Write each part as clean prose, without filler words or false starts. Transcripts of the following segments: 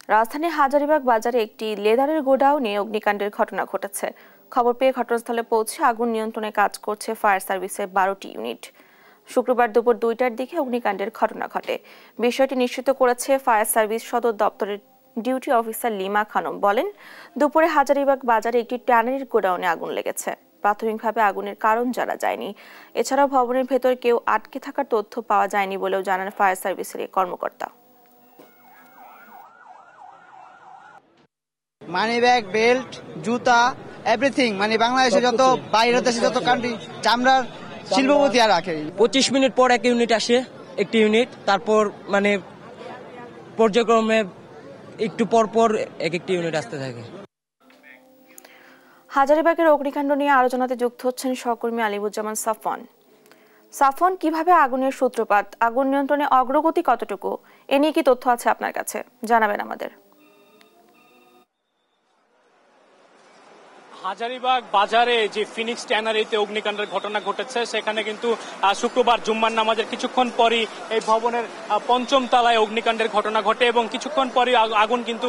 রাজধানীর হাজারীবাগ বাজারে একটি লেদারের গোডাউনে অগ্নিকাণ্ডের ঘটনা ঘটেছে। খবর পেয়ে ঘটনাস্থলে পৌঁছে আগুন নিয়ন্ত্রণে কাজ করছে ফায়ার সার্ভিসের 12টি ইউনিট। শুক্রবার দুপুর 2টার দিকে অগ্নিকাণ্ডের ঘটনা ঘটে। বিষয়টি নিশ্চিত করেছে ফায়ার সার্ভিস সদর দপ্তরের ডিউটি অফিসার লিমা খানম। বলেন, দুপুরে হাজারীবাগ বাজারে একটি ট্যানারির গোডাউনে আগুন লেগেছে। প্রাথমিকভাবে আগুনের কারণ জানা যায়নি। এছাড়াও ভবনের ভেতর কেউ আটকে থাকার তথ্য পাওয়া যায়নি বলেও জানান ফায়ার সার্ভিসের কর্মকর্তা। মানি ব্যাগ, বেল্ট, জুতা, এভরিথিং, মানে বাংলাদেশে যত বাইরের দেশে যত কান্ট্রি চামড়ার শিল্পপতি আর রাখে। 25 মিনিট পর এক ইউনিট আসে, একটি ইউনিট, তারপর মানে পর্যায়ক্রমে একটু পর পর একটি ইউনিট আসতে থাকে। হাজারীবাগের অগ্নিকাণ্ড নিয়ে আলোচনাতে যুক্ত হচ্ছেন সহকর্মী আলিবুজ্জামান সাফওয়ান। সাফওয়ান, কিভাবে আগুনের সূত্রপাত, আগুন নিয়ন্ত্রণে অগ্রগতি কতটুকু, এ নিয়ে কি তথ্য আছে আপনার কাছে, জানাবেন আমাদের। হাজারীবাগ বাজারে যে ফিনিক্স ট্যানারিতে অগ্নিকাণ্ডের ঘটনা ঘটেছে, সেখানে কিন্তু শুক্রবার জুম্মার নামাজের কিছুক্ষণ পরই এই ভবনের 5ম তলায় অগ্নিকাণ্ডের ঘটনা ঘটে এবং কিছুক্ষণ পরই আগুন কিন্তু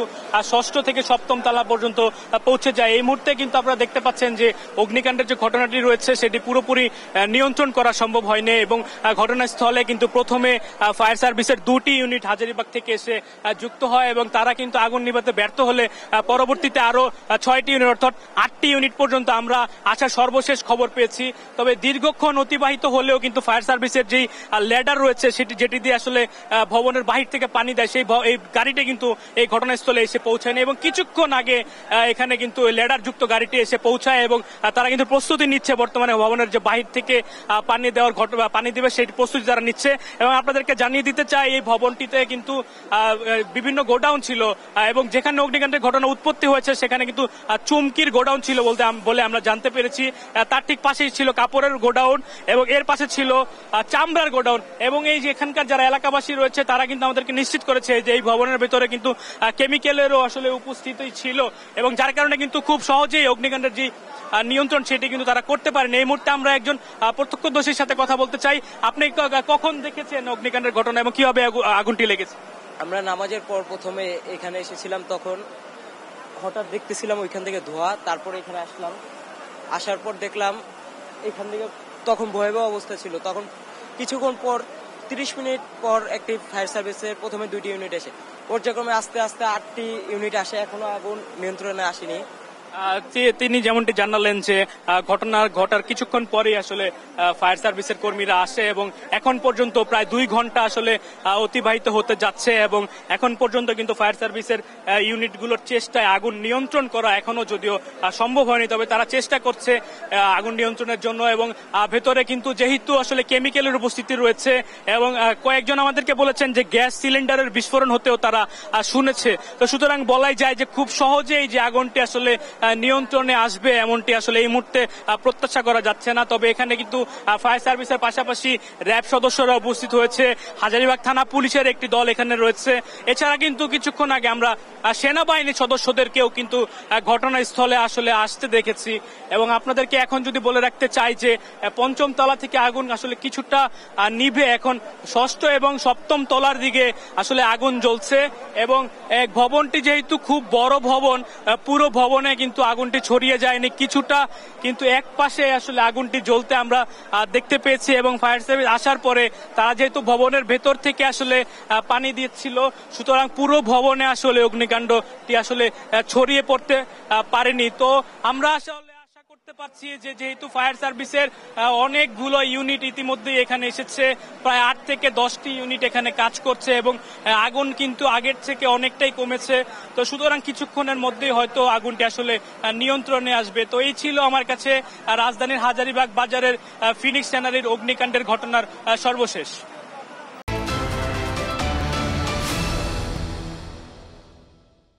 6ষ্ঠ থেকে 7ম তলা পর্যন্ত পৌঁছে যায়। এই মুহূর্তে কিন্তু আপনারা দেখতে পাচ্ছেন যে অগ্নিকাণ্ডের যে ঘটনাটি রয়েছে সেটি পুরোপুরি নিয়ন্ত্রণ করা সম্ভব হয়নি এবং ঘটনাস্থলে কিন্তু প্রথমে ফায়ার সার্ভিসের 2টি ইউনিট হাজারীবাগ থেকে এসে যুক্ত হয় এবং তারা কিন্তু আগুন নিভাতে ব্যর্থ হলে পরবর্তীতে আরো 6টি ইউনিট অর্থাৎ 8টি ইউনিট পর্যন্ত আমরা আসার সর্বশেষ খবর পেয়েছি। তবে দীর্ঘক্ষণ অতিবাহিত হলেও কিন্তু ফায়ার সার্ভিসের যেই ল্যাডার রয়েছে সেটি যেটি দিয়ে আসলে ভবনের বাহির থেকে পানি দেয়, সেই এই গাড়িটি কিন্তু এই ঘটনাস্থলে এসে পৌঁছায়নি এবং কিছুক্ষণ আগে এখানে কিন্তু ল্যাডার যুক্ত গাড়িটি এসে পৌঁছায় এবং তারা কিন্তু প্রস্তুতি নিচ্ছে বর্তমানে ভবনের যে বাহির থেকে পানি দেওয়ার পানি দেবে সেই প্রস্তুতি তারা নিচ্ছে। এবং আপনাদেরকে জানিয়ে দিতে চাই, এই ভবনটিতে কিন্তু বিভিন্ন গোডাউন ছিল এবং যেখানে অগ্নিকাণ্ডের ঘটনা উৎপত্তি হয়েছে সেখানে কিন্তু চুমকির গোডাউন ছিল বলে আমরা জানতে পেরেছি। তার ঠিক পাশেই ছিল কাপড়ের গোডাউন এবং এর পাশে ছিল চামড়ার গোডাউন এবং এই যে এখানকার যারা এলাকাবাসী রয়েছে তারা কিন্তু আমাদেরকে নিশ্চিত করেছে যে এই ভবনের ভেতরে কিন্তু কেমিক্যালেরও আসলে উপস্থিতি ছিল এবং যার কারণে কিন্তু খুব সহজেই অগ্নিকাণ্ডের যে নিয়ন্ত্রণ সেটি কিন্তু তারা করতে পারেনি। এই মুহূর্তে আমরা একজন প্রত্যক্ষদর্শীর সাথে কথা বলতে চাই। আপনি কখন দেখেছেন অগ্নিকাণ্ডের ঘটনা এবং কিভাবে আগুনটি লেগেছে? আমরা নামাজের পর প্রথমে এখানে এসেছিলাম, তখন হঠাৎ দেখতেছিলাম ওইখান থেকে ধোঁয়া, তারপরে এখানে আসলাম, আসার পর দেখলাম এখান থেকে তখন ভয়াবহ অবস্থা ছিল। তখন কিছুক্ষণ পর 30 মিনিট পর একটি ফায়ার সার্ভিসের প্রথমে 2টি ইউনিট এসে পর্যায়ক্রমে আস্তে আস্তে 8টি ইউনিট আসে, এখনো আগুন নিয়ন্ত্রণে আসেনি। তিনি যেমনটি জানালেন যে ঘটনা ঘটার কিছুক্ষণ পরেই আসলে ফায়ার সার্ভিসের কর্মীরা আসে এবং এখন পর্যন্ত প্রায় 2 ঘন্টা আসলে অতিবাহিত হতে যাচ্ছে এবং এখন পর্যন্ত কিন্তু ফায়ার সার্ভিসের ইউনিটগুলোর চেষ্টায় আগুন নিয়ন্ত্রণ করা এখনো যদিও সম্ভব হয়নি, তবে তারা চেষ্টা করছে আগুন নিয়ন্ত্রণের জন্য। এবং ভেতরে কিন্তু যেহেতু আসলে কেমিক্যালের উপস্থিতি রয়েছে এবং কয়েকজন আমাদেরকে বলেছেন যে গ্যাস সিলিন্ডারের বিস্ফোরণ হতেও তারা শুনেছে, তো সুতরাং বলাই যায় যে খুব সহজেই যে আগুনটি আসলে নিয়ন্ত্রণে আসবে এমনটি আসলে এই মুহূর্তে প্রত্যাশা করা যাচ্ছে না। তবে এখানে কিন্তু ফায়ার সার্ভিসের পাশাপাশি র্যাব সদস্যরা উপস্থিত হয়েছে, হাজারীবাগ থানা পুলিশের একটি দল এখানে রয়েছে। এছাড়া কিন্তু কিছুক্ষণ আগে আমরা সেনাবাহিনীর সদস্যদেরকেও কিন্তু ঘটনাস্থলে আসলে আসতে দেখেছি এবং আপনাদেরকে এখন যদি বলে রাখতে চাই যে 5ম তলা থেকে আগুন আসলে কিছুটা নিভে এখন 6ষ্ঠ এবং 7ম তলার দিকে আসলে আগুন জ্বলছে এবং ভবনটি যেহেতু খুব বড় ভবন, পুরো ভবনে কিন্তু আগুনটি ছড়িয়ে যায়নি, কিছুটা কিন্তু এক পাশে আসলে আগুনটি জ্বলতে আমরা দেখতে পেয়েছি এবং ফায়ার সার্ভিস আসার পরে তারা যেহেতু ভবনের ভেতর থেকে আসলে পানি দিচ্ছিল, সুতরাং পুরো ভবনে আসলে অগ্নিকাণ্ডটি আসলে ছড়িয়ে পড়তে পারেনি। তো আমরা আসলে আশা করতে পারছি যে যেহেতু ফায়ার সার্ভিসের অনেকগুলো ইউনিট ইতিমধ্যে এখানে এসেছে, প্রায় 8 থেকে 10টি ইউনিট এখানে কাজ করছে এবং আগুন কিন্তু আগের থেকে অনেকটাই কমেছে, তো সুতরাং কিছুক্ষণের মধ্যেই হয়তো আগুনটি আসলে নিয়ন্ত্রণে আসবে। তো এই ছিল আমার কাছে রাজধানীর হাজারীবাগ বাজারের ফিনিক্স ট্যানারির অগ্নিকাণ্ডের ঘটনার সর্বশেষ।